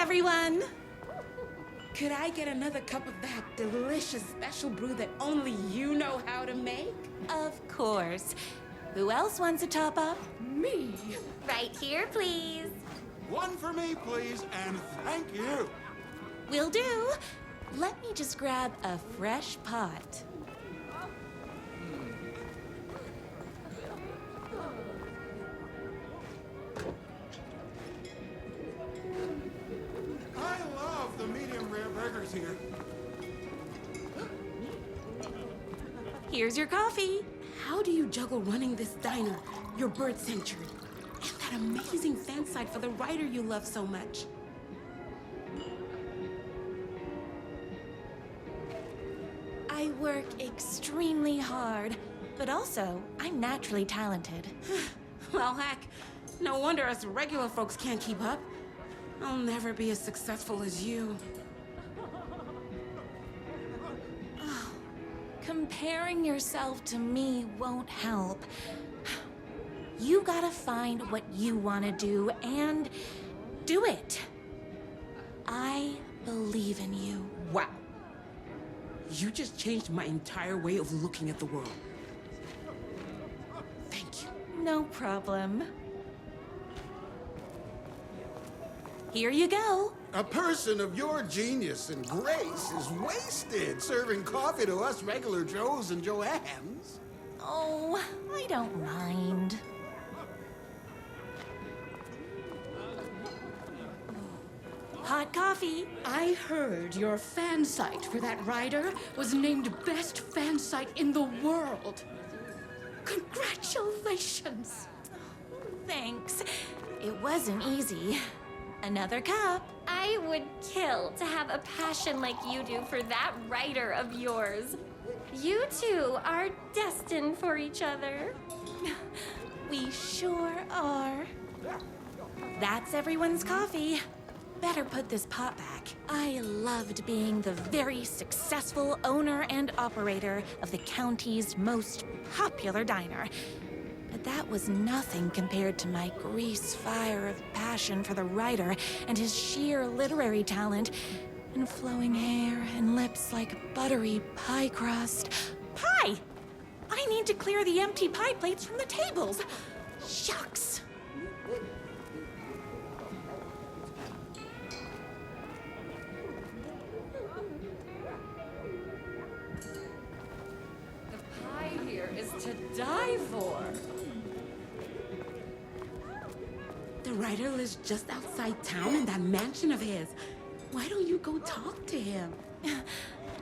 everyone! Could I get another cup of that delicious special brew that only you know how to make? Of course. Who else wants a top-up? Me? Right here, please. One for me, please, and thank you. Will do. Let me just grab a fresh pot. I love the medium rare burgers here. Here's your coffee. How do you juggle running this diner, your bird sanctuary, and that amazing fan site for the writer you love so much? I work extremely hard, but also I'm naturally talented. Well, heck, no wonder us regular folks can't keep up. I'll never be as successful as you. Comparing yourself to me won't help. You gotta find what you want to do and do it. I believe in you. Wow. You just changed my entire way of looking at the world. Thank you. No problem. Here you go. A person of your genius and grace is wasted serving coffee to us regular Joes and Joannes. Oh, I don't mind. Hot coffee. I heard your fan site for that writer was named best fan site in the world. Congratulations. Thanks. It wasn't easy. Another cup. I would kill to have a passion like you do for that writer of yours. You two are destined for each other. We sure are. That's everyone's coffee. Better put this pot back. I loved being the very successful owner and operator of the county's most popular diner. But that was nothing compared to my grease fire of passion for the writer and his sheer literary talent and flowing hair and lips like buttery pie crust. Pie! I need to clear the empty pie plates from the tables. Shucks. The pie here is to die for. The writer lives just outside town in that mansion of his. Why don't you go talk to him?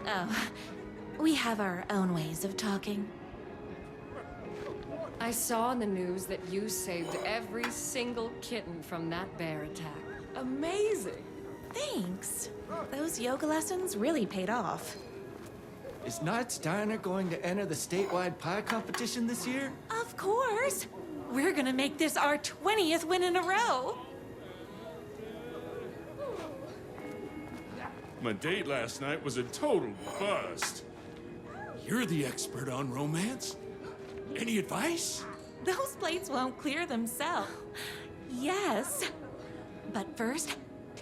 Oh, we have our own ways of talking. I saw in the news that you saved every single kitten from that bear attack. Amazing. Thanks. Those yoga lessons really paid off. Is Knight's Diner going to enter the statewide pie competition this year? Of course. We're gonna make this our 20th win in a row. My date last night was a total bust. You're the expert on romance. Any advice? Those plates won't clear themselves. Yes. But first,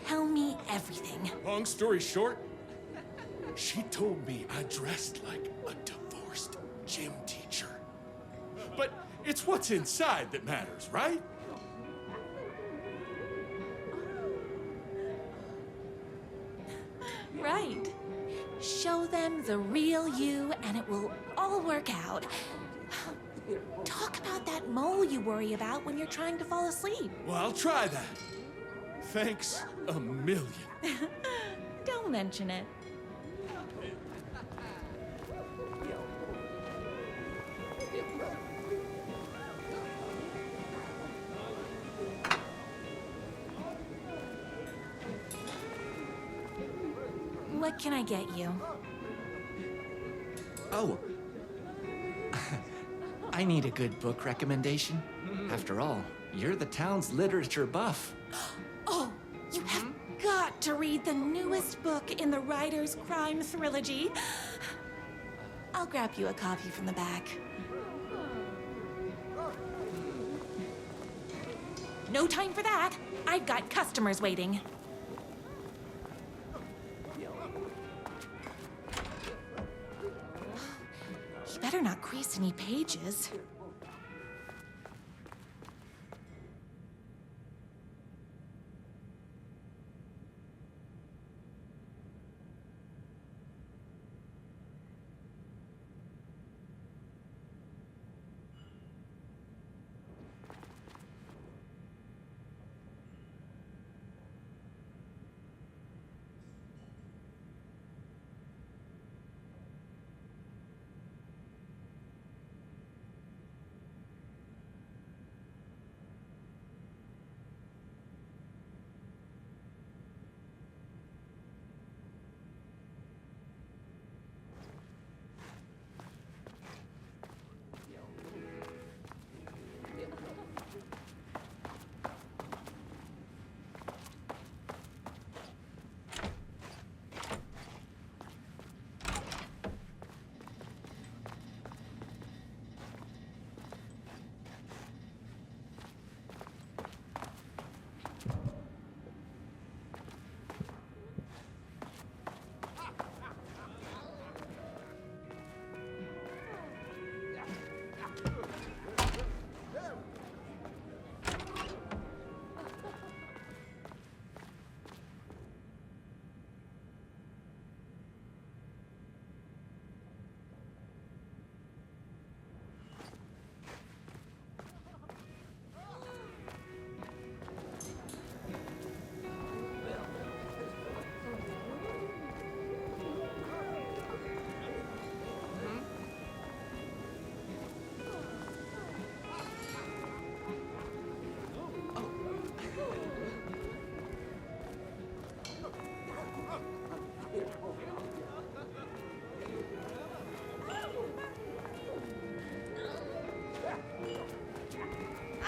tell me everything. Long story short, she told me I dressed like a divorced gym teacher. But it's what's inside that matters, right? Right. Show them the real you and it will all work out. Talk about that mole you worry about when you're trying to fall asleep. Well, I'll try that. Thanks a million. Don't mention it. What can I get you? Oh. I need a good book recommendation. After all, you're the town's literature buff. Oh, you have got to read the newest book in the Writer's Crime Trilogy. I'll grab you a copy from the back. No time for that. I've got customers waiting. better not crease any pages.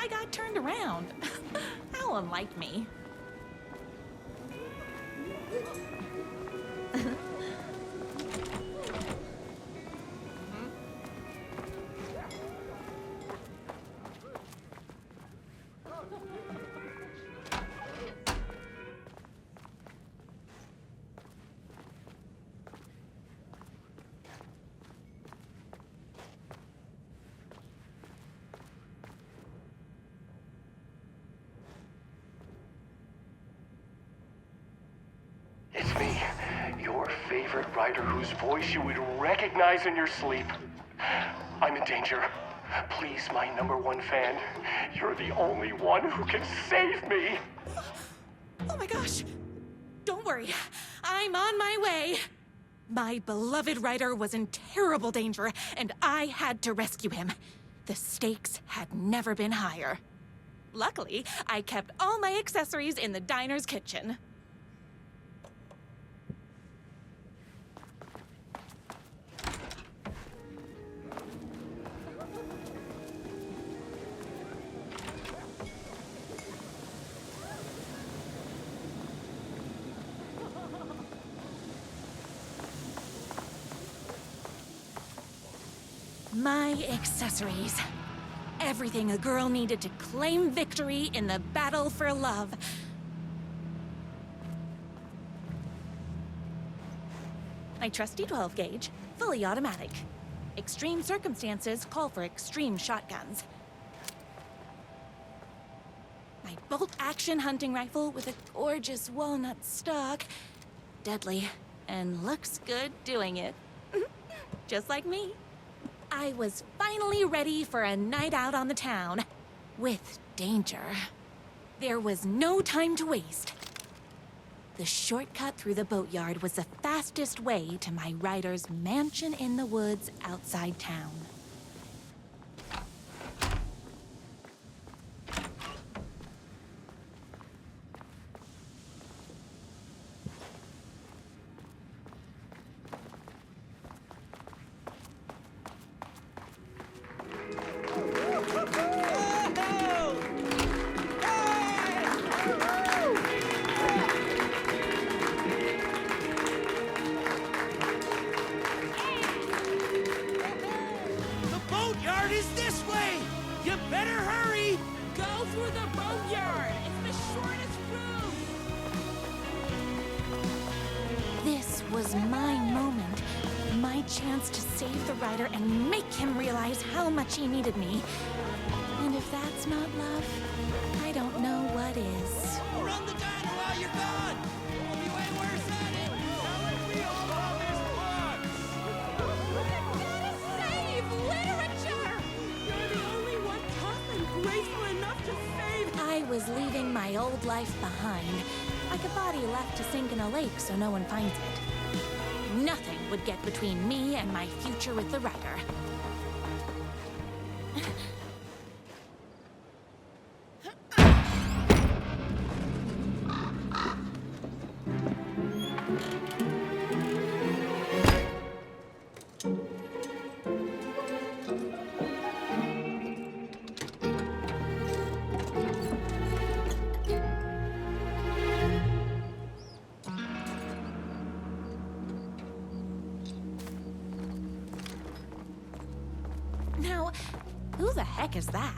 I got turned around. How unlike me. It's me, your favorite writer whose voice you would recognize in your sleep. I'm in danger. Please, my #1 fan, you're the only one who can save me. Oh my gosh! Don't worry, I'm on my way. My beloved writer was in terrible danger, and I had to rescue him. The stakes had never been higher. Luckily, I kept all my accessories in the diner's kitchen. My accessories. Everything a girl needed to claim victory in the battle for love. My trusty 12 gauge, fully automatic. Extreme circumstances call for extreme shotguns. My bolt-action hunting rifle with a gorgeous walnut stock. Deadly, and looks good doing it. Just like me. I was finally ready for a night out on the town. With danger. There was no time to waste. The shortcut through the boatyard was the fastest way to my writer's mansion in the woods outside town. Was my moment, my my chance to save the writer and make him realize how much he needed me. And if that's not love, I don't know what is. Run the diner while you're gone! It'll be way worse than it! We all love this book! Save literature! You're the only one tough and graceful enough to save. I was leaving my old life behind, like a body left to sink in a lake so no one finds it. Nothing would get between me and my future with the writer. Now, who the heck is that?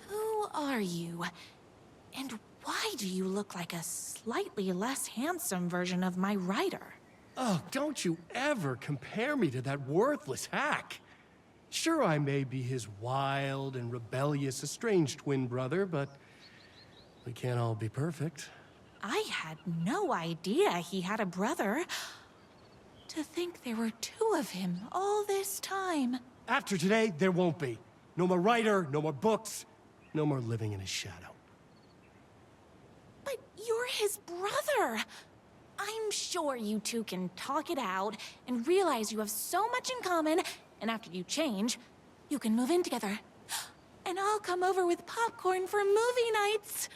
Who are you? And why do you look like a slightly less handsome version of my writer? Oh, don't you ever compare me to that worthless hack. Sure, I may be his wild and rebellious estranged twin brother, but we can't all be perfect. I had no idea he had a brother. To think there were two of him all this time. After today, there won't be. No more writer, no more books, no more living in his shadow. But you're his brother. I'm sure you two can talk it out and realize you have so much in common, and after you change, you can move in together. And I'll come over with popcorn for movie nights.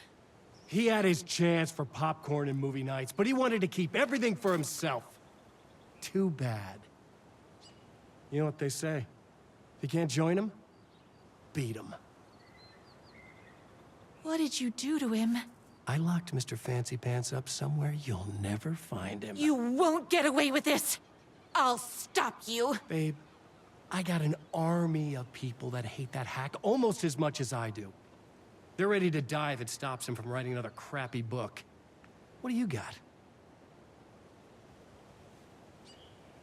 He had his chance for popcorn and movie nights, but he wanted to keep everything for himself. Too bad. You know what they say? If you can't join him, beat him. What did you do to him? I locked Mr. Fancy Pants up somewhere you'll never find him. You won't get away with this. I'll stop you. Babe, I got an army of people that hate that hack almost as much as I do. They're ready to die if it stops him from writing another crappy book. What do you got?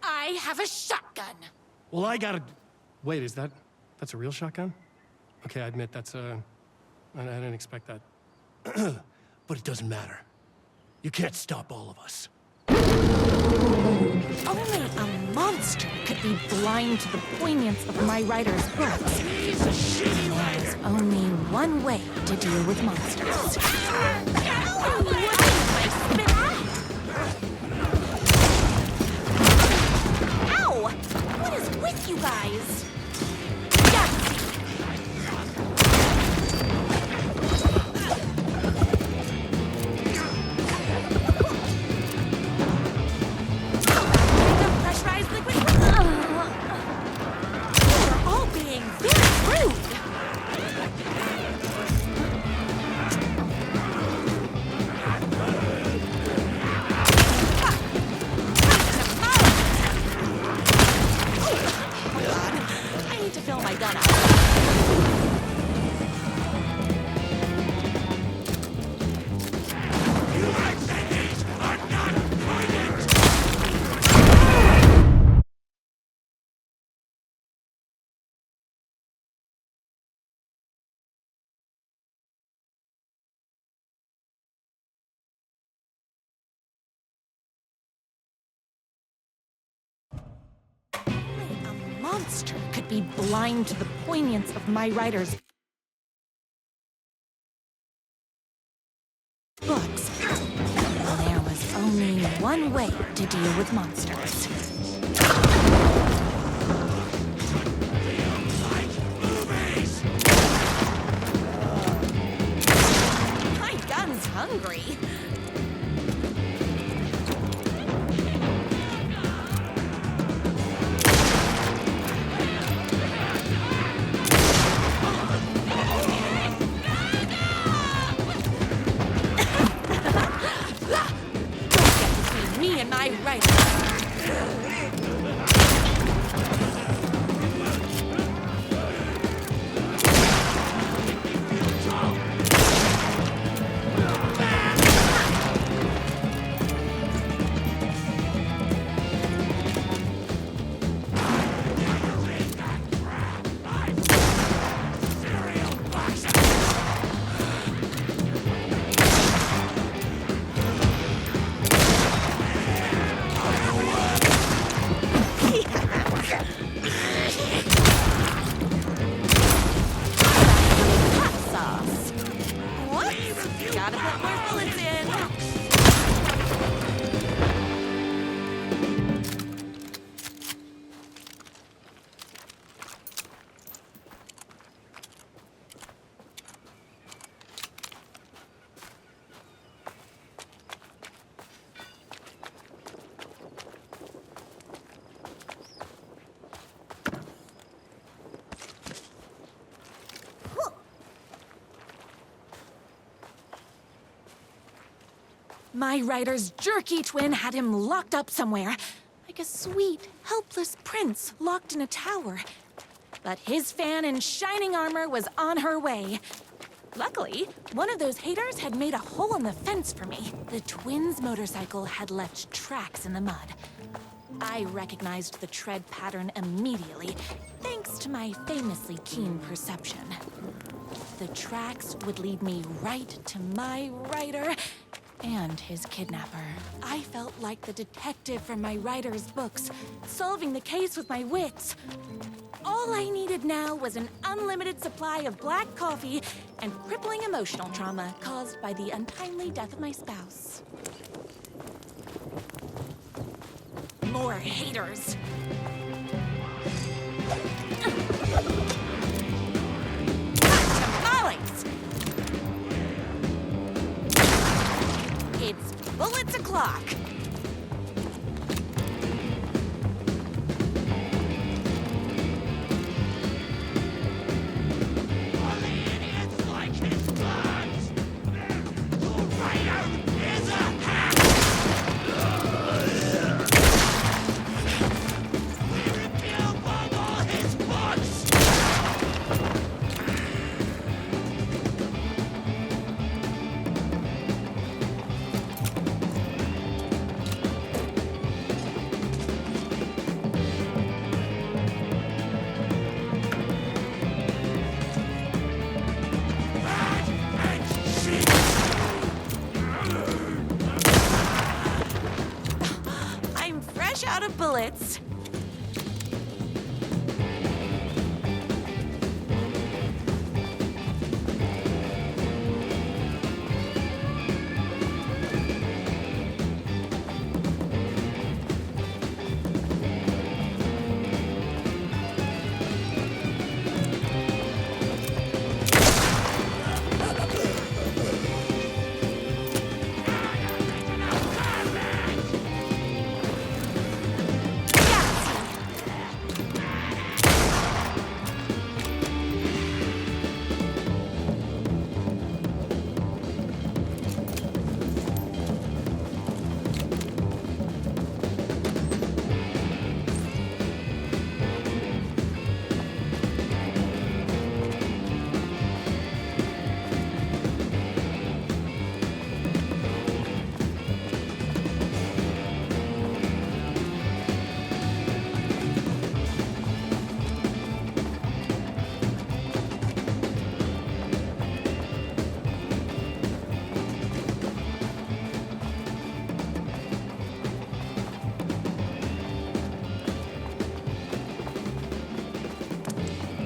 I have a shotgun. Well, I got a... Wait, that's a real shotgun? Okay, I admit I didn't expect that. But it doesn't matter. You can't stop all of us. Only a monster could be blind to the poignance of my writer's books. There's only one way to deal with monsters. Ow! What is with you guys? Monster could be blind to the poignance of my writer's books. There was only one way to deal with monsters. and my writer. Hot sauce. Whoops! Gotta put more bullets in. My writer's jerky twin had him locked up somewhere, like a sweet, helpless prince locked in a tower. But his fan in shining armor was on her way. Luckily, one of those haters had made a hole in the fence for me. The twins' motorcycle had left tracks in the mud. I recognized the tread pattern immediately, thanks to my famously keen perception. The tracks would lead me right to my writer and his kidnapper. I felt like the detective from my writer's books, solving the case with my wits. All I needed now was an unlimited supply of black coffee and crippling emotional trauma caused by the untimely death of my spouse. More haters. Tamales! It's bullets o'clock. I'm fresh out of bullets.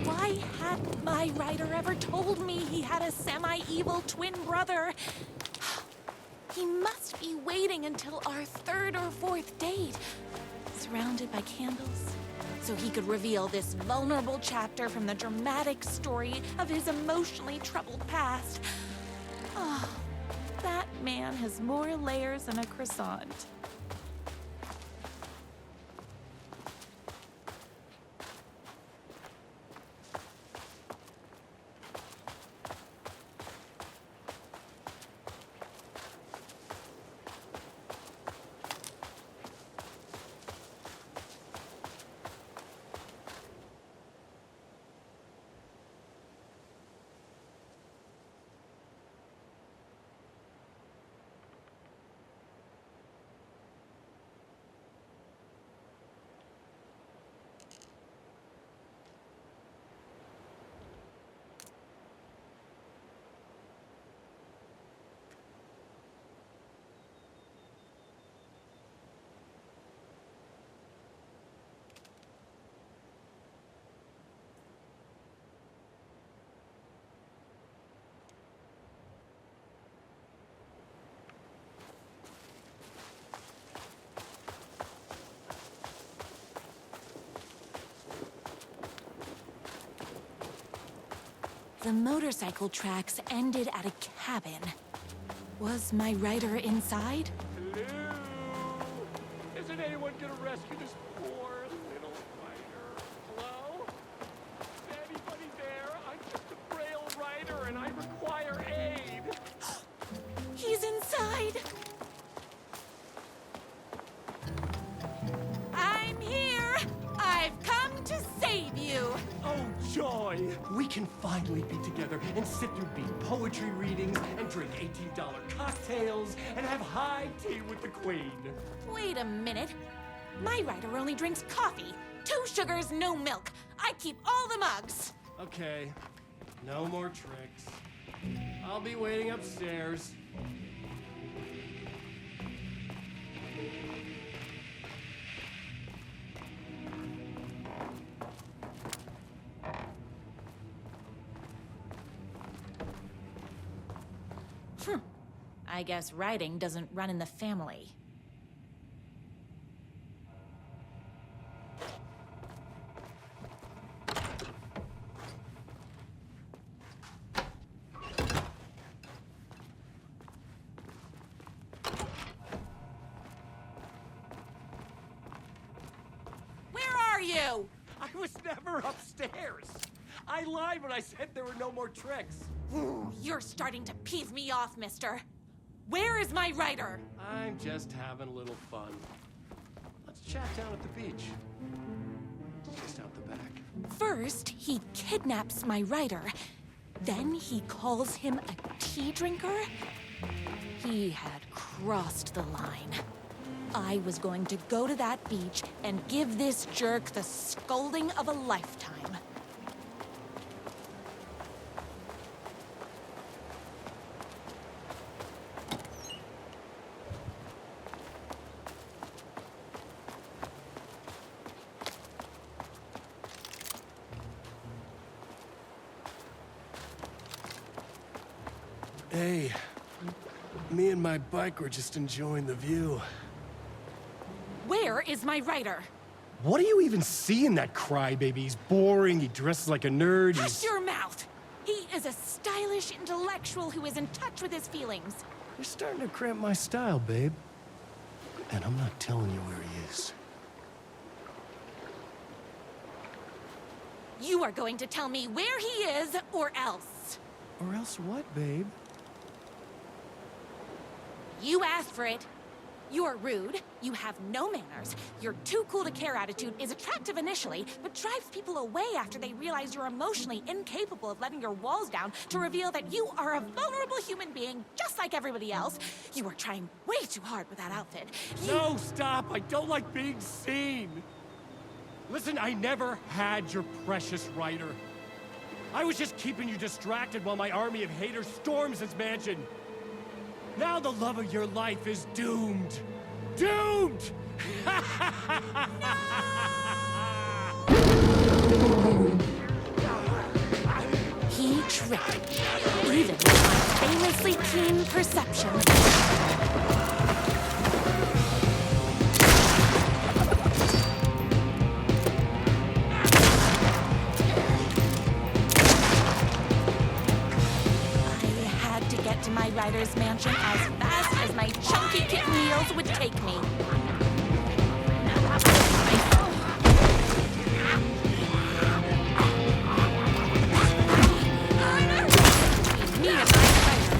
Why hadn't my writer ever told me he had a semi-evil twin brother? He must be waiting until our third or fourth date, surrounded by candles, so he could reveal this vulnerable chapter from the dramatic story of his emotionally troubled past. Oh, that man has more layers than a croissant. The motorcycle tracks ended at a cabin. Was my rider inside? Hello? Isn't anyone gonna rescue this poor little rider? Hello? Is anybody there? I'm just a frail rider and I require aid. He's inside! I'm here! I've come to save you! Oh, joy! We can finally be together and sit through beat poetry readings and drink $18 cocktails and have high tea with the queen. Wait a minute. My rider only drinks coffee. 2 sugars, no milk. I keep all the mugs. Okay, no more tricks. I'll be waiting upstairs. I guess riding doesn't run in the family. Where are you? I was never upstairs. I lied when I said there were no more tricks. Ooh, you're starting to peeve me off, mister. Where is my rider? I'm just having a little fun. Let's chat down at the beach. Just out the back. First, he kidnaps my rider. Then he calls him a tea drinker. He had crossed the line. I was going to go to that beach and give this jerk the scolding of a lifetime. Hey, me and my bike were just enjoying the view. Where is my rider? What do you even see in that crybaby? He's boring, he dresses like a nerd, Hush your mouth! He is a stylish intellectual who is in touch with his feelings. You're starting to cramp my style, babe. And I'm not telling you where he is. You are going to tell me where he is, or else. Or else what, babe? You asked for it. You're rude, you have no manners, your too cool to care attitude is attractive initially, but drives people away after they realize you're emotionally incapable of letting your walls down to reveal that you are a vulnerable human being just like everybody else. You are trying way too hard with that outfit. No, stop! I don't like being seen! Listen, I never had your precious rider. I was just keeping you distracted while my army of haters storms this mansion. Now the love of your life is doomed. Doomed! He tricked me, even with my famously keen perception. To my rider's mansion as fast as my chunky kitten wheels would take me. Me and my rider.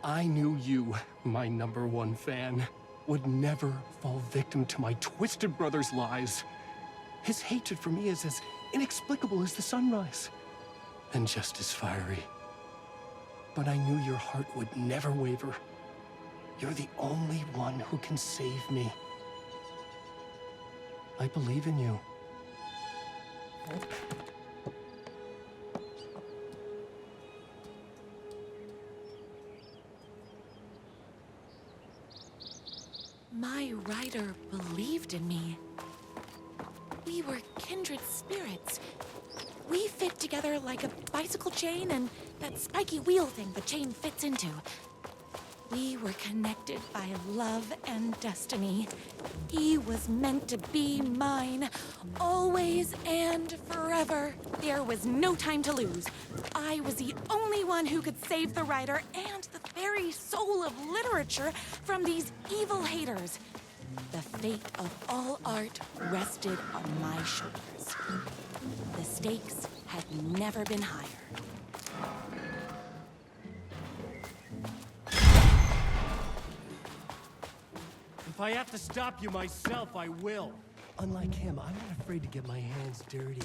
I knew you, my #1 fan, would never fall victim to my twisted brother's lies. His hatred for me is as inexplicable as the sunrise, and just as fiery. But I knew your heart would never waver. You're the only one who can save me. I believe in you. My rider believed in me. We were kindred spirits. We fit together like a bicycle chain and that spiky wheel thing the chain fits into. We were connected by love and destiny. He was meant to be mine, always and forever. There was no time to lose. I was the only one who could save the writer and the very soul of literature from these evil haters. The fate of all art rested on my shoulders. The stakes had never been higher. If I have to stop you myself, I will. Unlike him, I'm not afraid to get my hands dirty.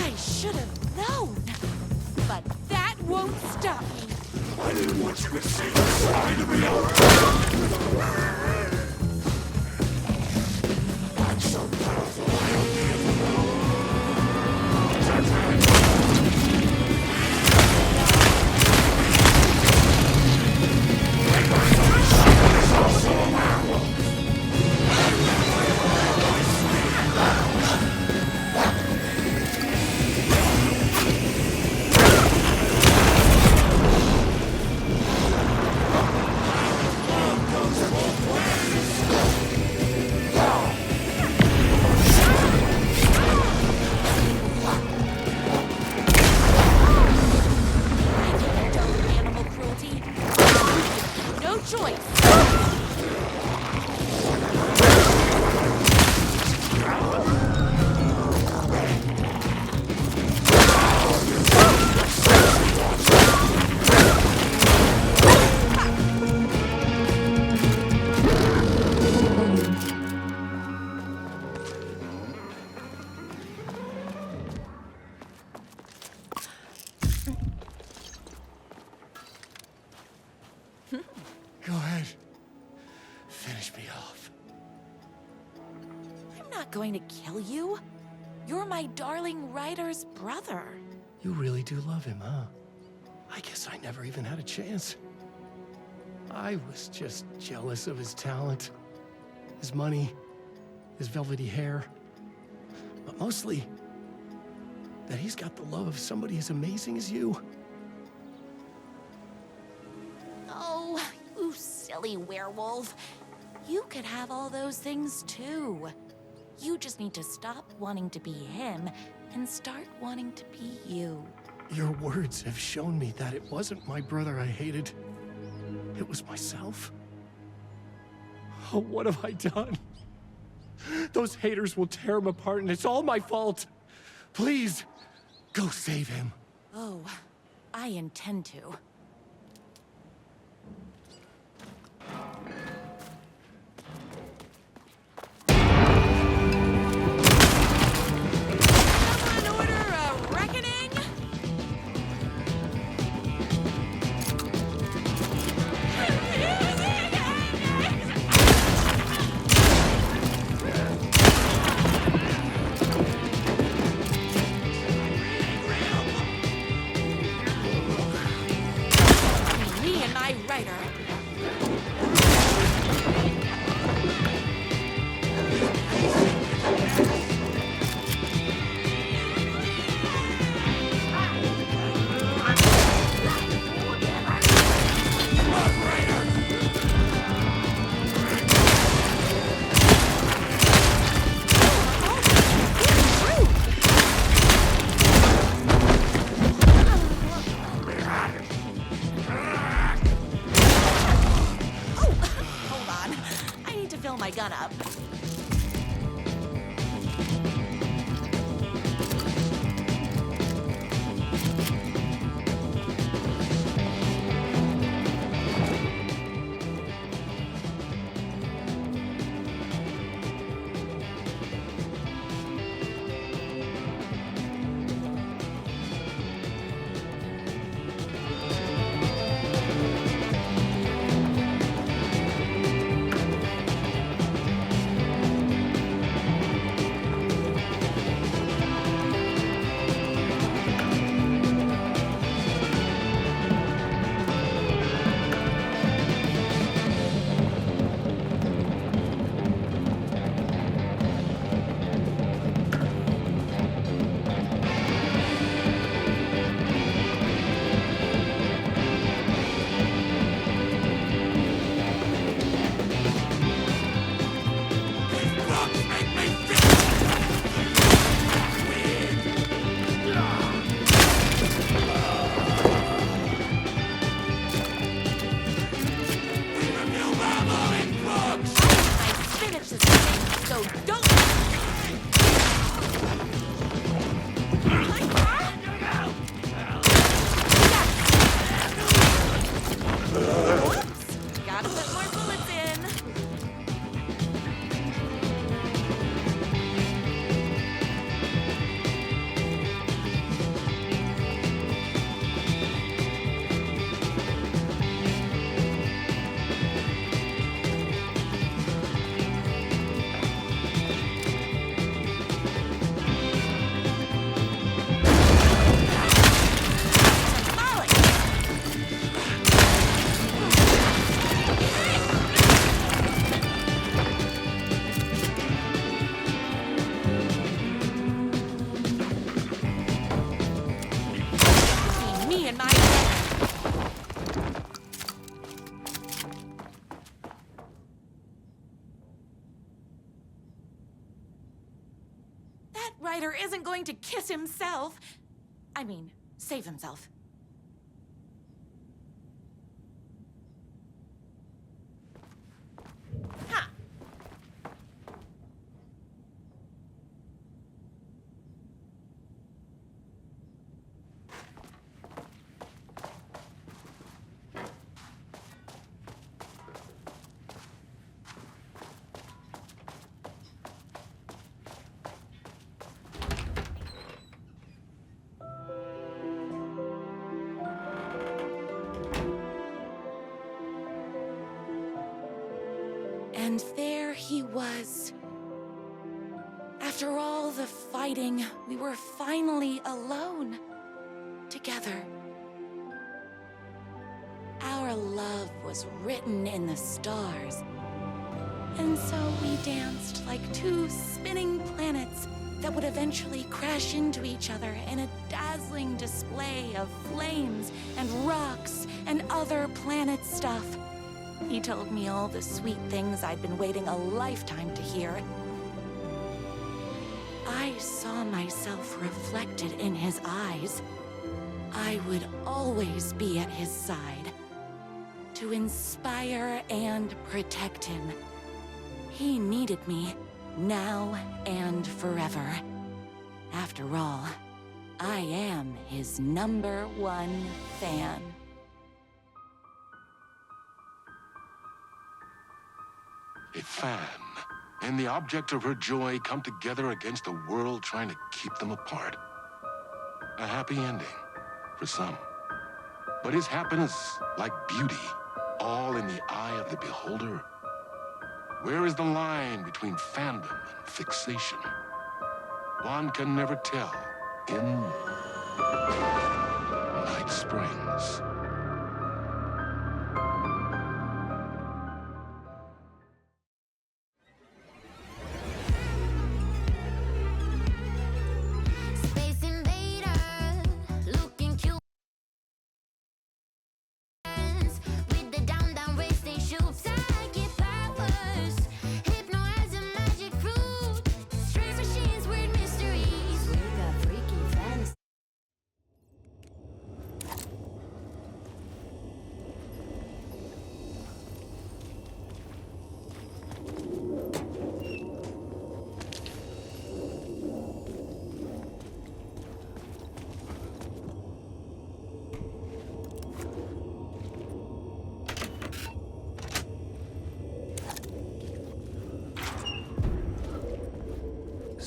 I should have known, but that won't stop me. I didn't want you to see the side of me. I'm so powerful, I don't need Animal cruelty. No choice. Go ahead. Finish me off. I'm not going to kill you. You're my darling writer's brother. You really do love him, huh? I guess I never even had a chance. I was just jealous of his talent, his money, his velvety hair. But mostly, that he's got the love of somebody as amazing as you. Oh, you silly werewolf. You could have all those things too. You just need to stop wanting to be him and start wanting to be you. Your words have shown me that it wasn't my brother I hated. It was myself. Oh, what have I done? Those haters will tear him apart, and it's all my fault. Please, go save him. Oh, I intend to. Someone order a reckoning? writer. Hold on. I need to fill my gun up. Ryder isn't going to kiss himself. I mean, save himself. Ha! And there he was. After all the fighting, we were finally alone. Together. Our love was written in the stars. And so we danced like two spinning planets that would eventually crash into each other in a dazzling display of flames and rocks and other planet stuff. He told me all the sweet things I'd been waiting a lifetime to hear. I saw myself reflected in his eyes. I would always be at his side, to inspire and protect him. He needed me, now and forever. After all, I am his #1 fan. A fan and the object of her joy come together against a world trying to keep them apart. A happy ending for some. But is happiness, like beauty, all in the eye of the beholder? Where is the line between fandom and fixation? One can never tell in Night Springs.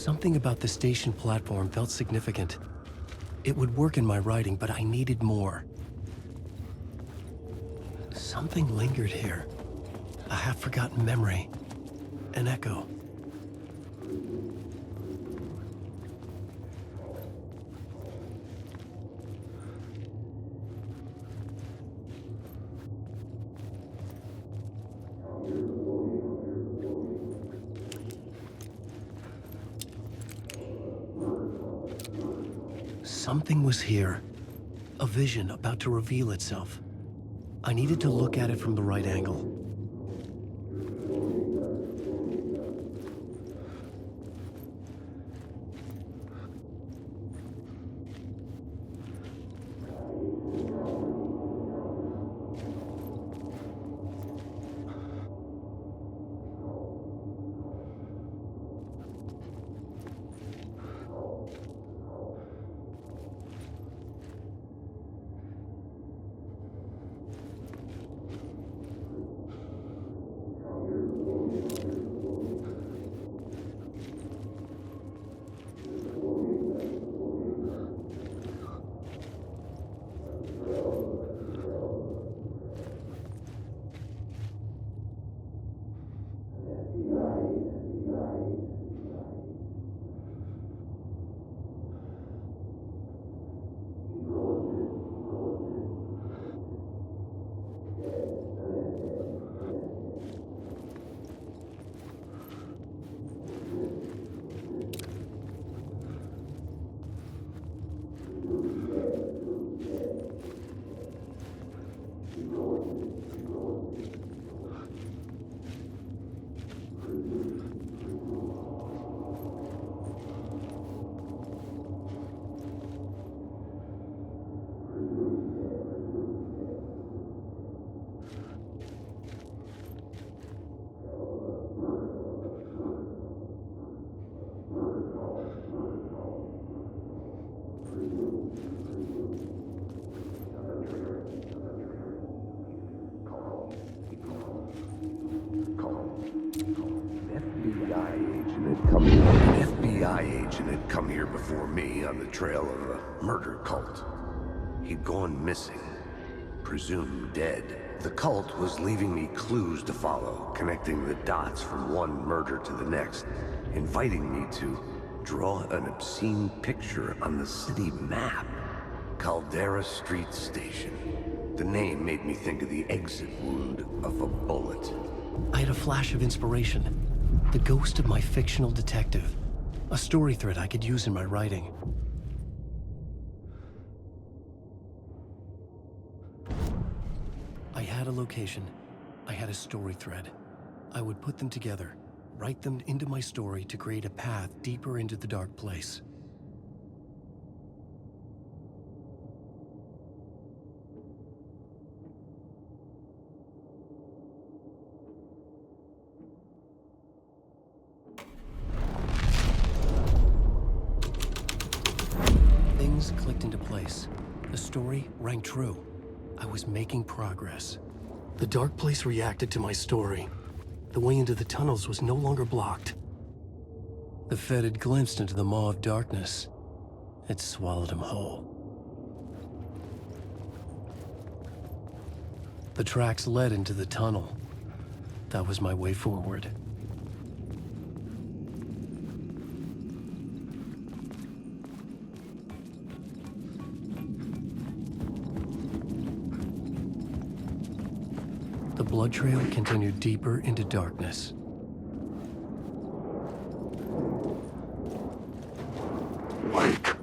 Something about the station platform felt significant. It would work in my writing, but I needed more. Something lingered here. A half-forgotten memory. An echo. Something was here. A vision about to reveal itself. I needed to look at it from the right angle. An FBI agent had come here before me on the trail of a murder cult. He'd gone missing, presumed dead. The cult was leaving me clues to follow, connecting the dots from one murder to the next, inviting me to draw an obscene picture on the city map. Caldera Street Station. The name made me think of the exit wound of a bullet. I had a flash of inspiration. The ghost of my fictional detective. A story thread I could use in my writing. I had a location. I had a story thread. I would put them together, write them into my story to create a path deeper into the dark place. Things clicked into place. The story rang true. I was making progress. The dark place reacted to my story. The way into the tunnels was no longer blocked. The Fed had glimpsed into the maw of darkness. It swallowed him whole. The tracks led into the tunnel. That was my way forward. The blood trail continued deeper into darkness. Mike!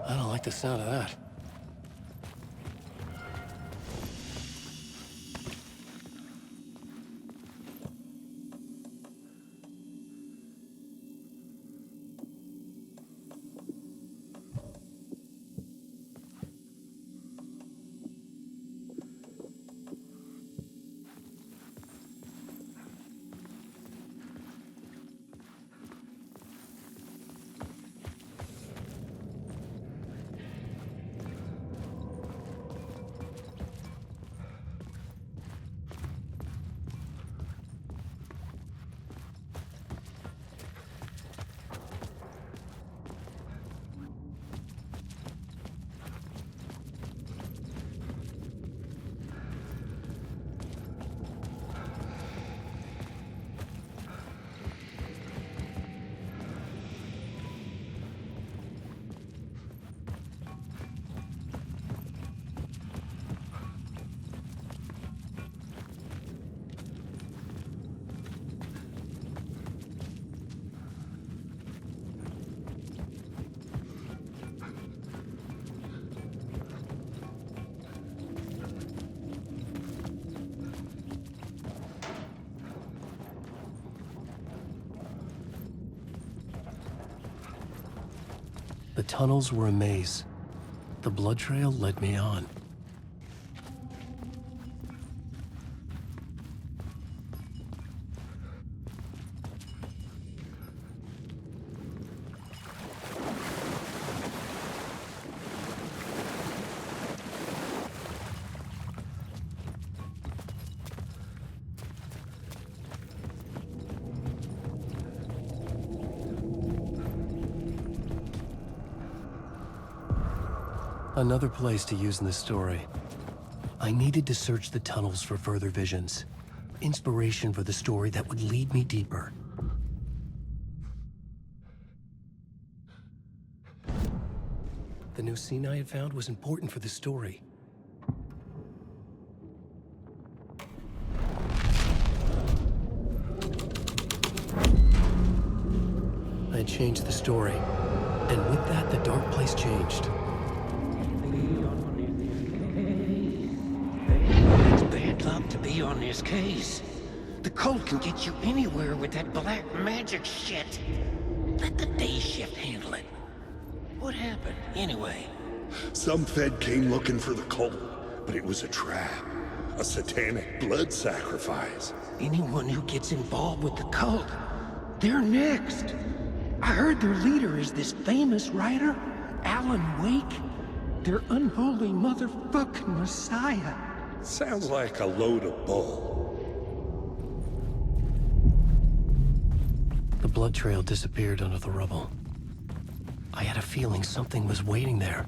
I don't like the sound of that. The tunnels were a maze. The blood trail led me on. Another place to use in this story. I needed to search the tunnels for further visions. Inspiration for the story that would lead me deeper. The new scene I had found was important for the story. I had changed the story, and with that, the dark place changed. It's bad luck to be on this case. The cult can get you anywhere with that black magic shit. Let the day shift handle it. What happened, anyway? Some Fed came looking for the cult, but it was a trap. A satanic blood sacrifice. Anyone who gets involved with the cult, they're next. I heard their leader is this famous writer, Alan Wake. Their unholy motherfucking messiah. Sounds like a load of bull. The blood trail disappeared under the rubble. I had a feeling something was waiting there.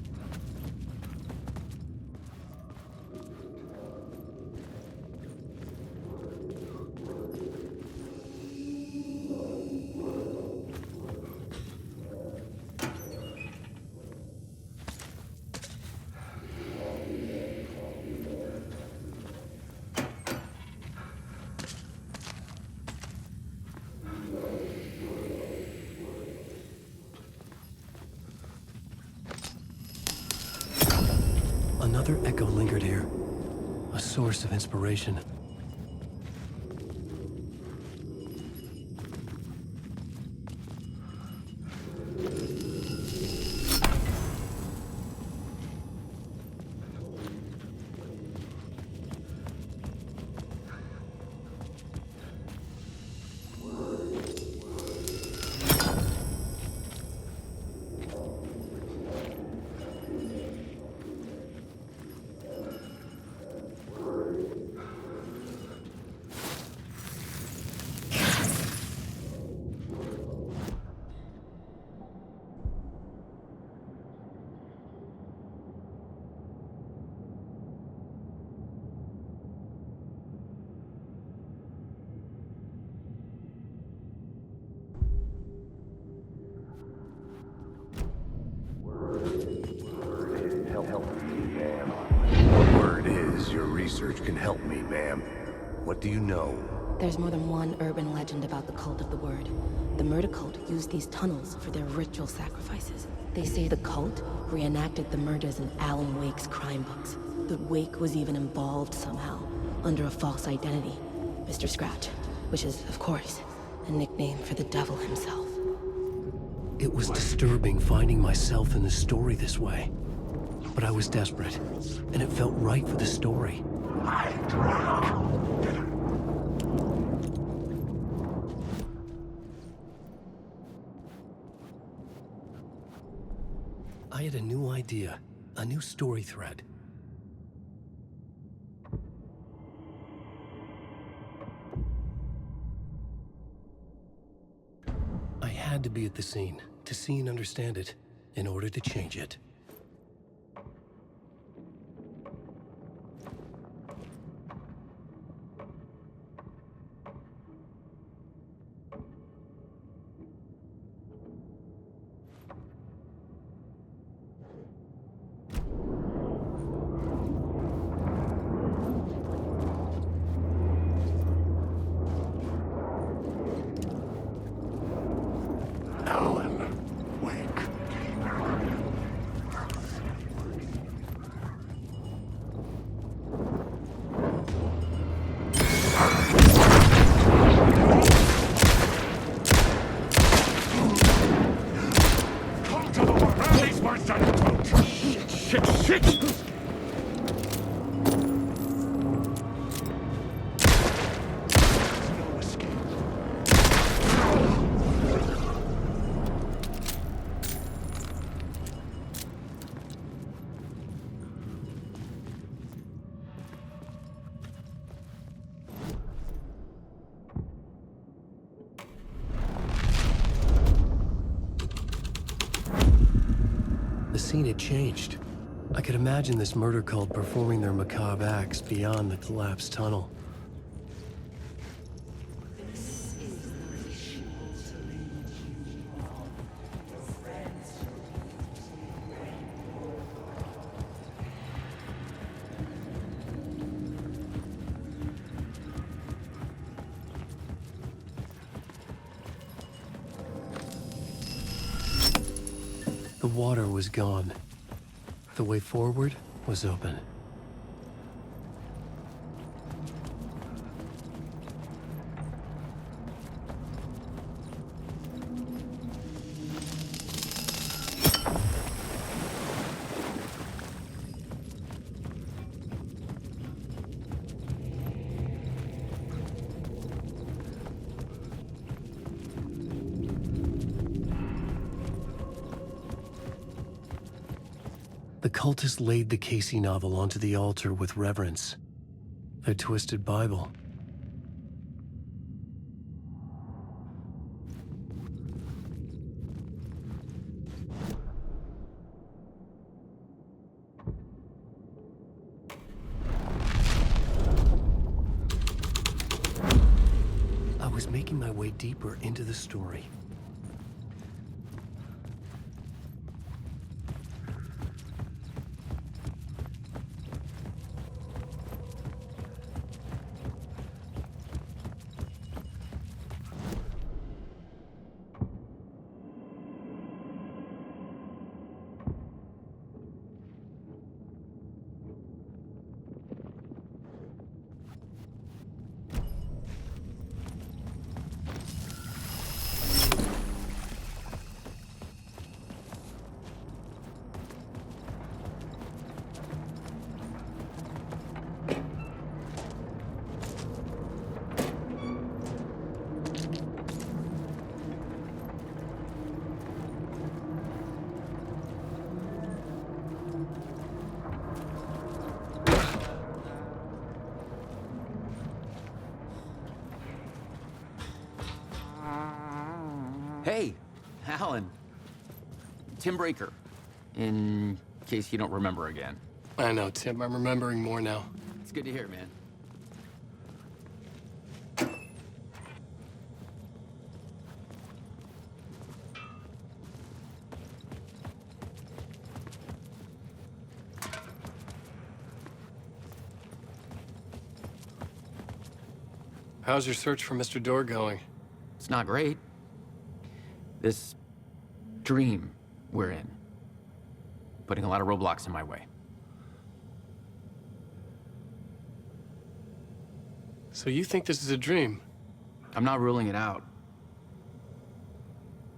Another echo lingered here, a source of inspiration. Research can help me, ma'am. What do you know? There's more than one urban legend about the Cult of the Word. The murder cult used these tunnels for their ritual sacrifices. They say the cult reenacted the murders in Alan Wake's crime books. That Wake was even involved somehow, under a false identity, Mr. Scratch, which is, of course, a nickname for the devil himself. It was disturbing finding myself in the story this way. But I was desperate, and it felt right for the story. I had a new idea, a new story thread. I had to be at the scene, to see and understand it, in order to change it. Shit, shit! The scene had changed. I could imagine this murder cult performing their macabre acts beyond the collapsed tunnel. The water was gone. The way forward was open. The cultists laid the Casey novel onto the altar with reverence. Their twisted Bible. I was making my way deeper into the story. Hey, Alan. Tim Breaker, in case you don't remember again. I know, Tim. I'm remembering more now. It's good to hear, man. How's your search for Mr. Door going? It's not great. This dream we're in, putting a lot of roadblocks in my way. So you think this is a dream? I'm not ruling it out.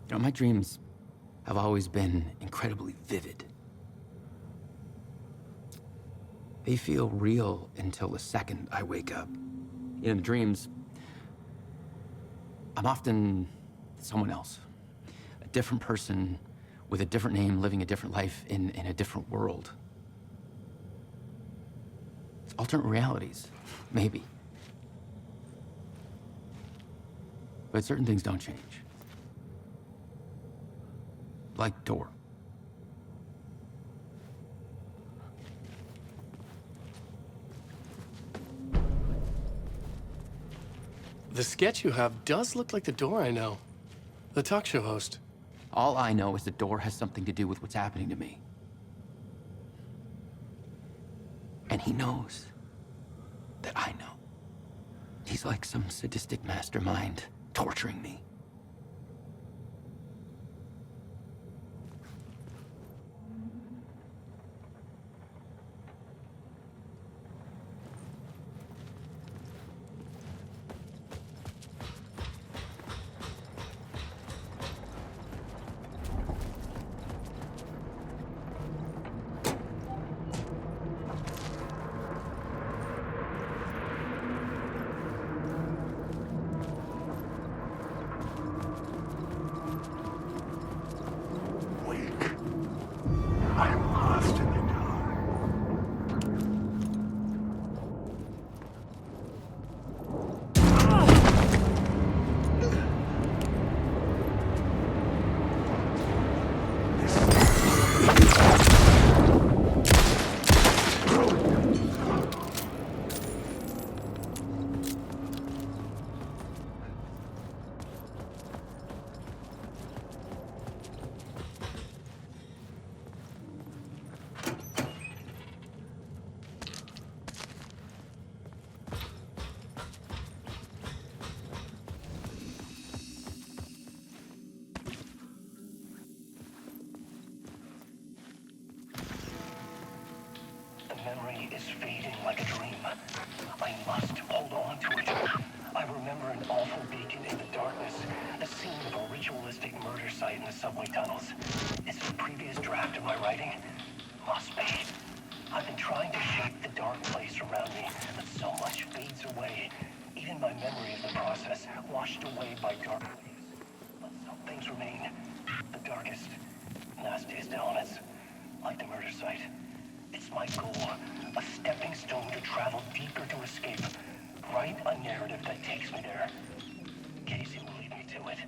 You know, my dreams have always been incredibly vivid. They feel real until the second I wake up. In dreams, I'm often someone else. A different person with a different name, living a different life in a different world. It's alternate realities, maybe. But certain things don't change. Like Door. The sketch you have does look like the Door I know. The talk show host. All I know is the Door has something to do with what's happening to me. And he knows that I know. He's like some sadistic mastermind torturing me. I am lost in the dark. The memory is fading like a dream. I must hold on to it. I remember an awful beacon in the darkness, the scene of a ritualistic murder site in the subway tunnels. Is it a previous draft of my writing? Must be. I've been trying to shape the dark place around me, but so much fades away. Even my memory of the process, washed away by dark waves. But some things remain. The darkest, nastiest elements, like the murder site. It's my goal, a stepping stone to travel deeper to escape. Write a narrative that takes me there. Casey will lead me to it.